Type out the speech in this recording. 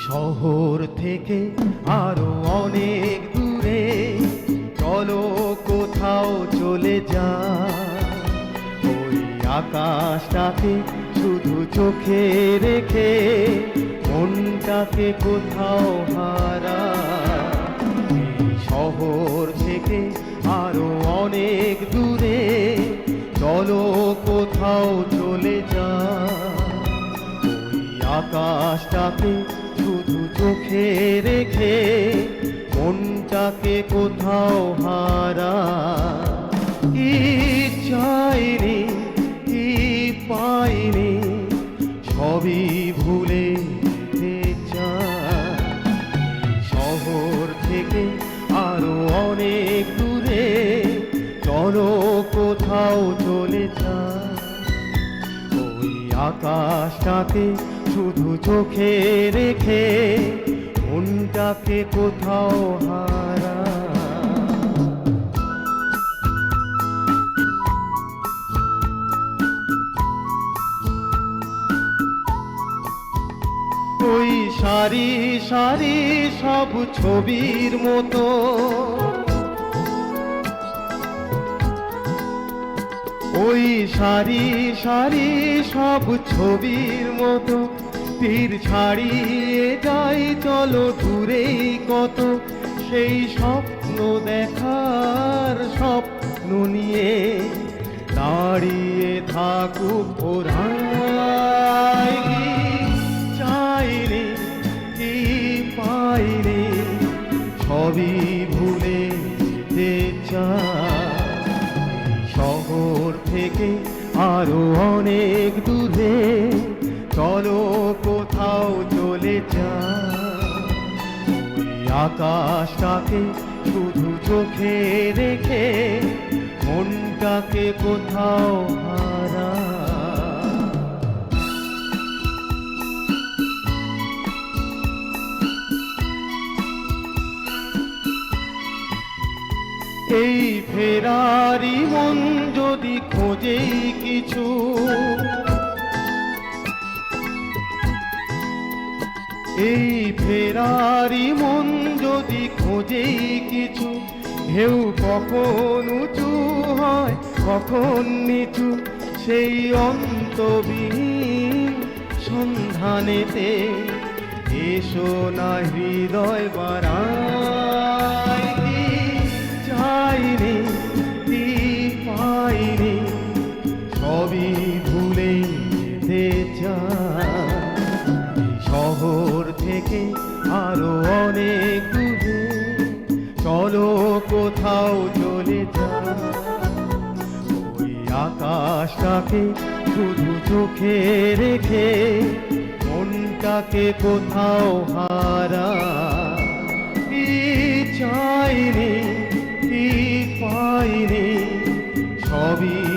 শহর থেকে আরো অনেক দূরে চলো কোথাও চলে যা ওই আকাশটাকে শুধু চোখে রেখে মনটাকে কোথাও হারা এই শহর থেকে আরো অনেক দূরে চলো কোথাও চলে যা ওই আকাশটাকে শুধু চোখে রেখে মনটাকে কোথাও হারা কি চাইনি কি পাইনি সবই ভুলে যেতে চাই শহর থেকে আরো অনেক দূরে চলো কোথাও চলে যাই ওই আকাশটাকে শুধু চোখে রেখে মনটাকে কোথাও হারা ওই সারি সারি সব ছবির মতো ওই সারি সারি সব ছবির মতো তীর ছাড়িয়ে যাই চলো দূরেই কত সেই স্বপ্ন দেখার স্বপ্ন নিয়ে দাঁড়িয়ে থাকুক ওরাই চাইনি কি পাইনি সবই ভুলে যেতে চাই শহর থেকে আরো অনেক দূরে চলো কোথাও চলে যাই ওই আকাশটাকে শুধু চোখে রেখে মনটাকে কোথাও হারা এই ফেরারি মন যদি খোঁজেই কিছু এই ফেরারি মন যদি খোঁজেই কিছু ঢেউ কখন উঁচু হয় কখন নিচু সেই অন্তবিহীন সন্ধানেতে এসো না হৃদয় বাড়ায় কি চাইনি কি পাইনি সবই ভুলে যেতে চাই শহর থেকে আরো অনেক দূরে চলো কোথাও চলে যাই ওই আকাশটাকে শুধু চোখে রেখে মনটাকে কোথাও হারা কি চাইনি কি পাইনি সবই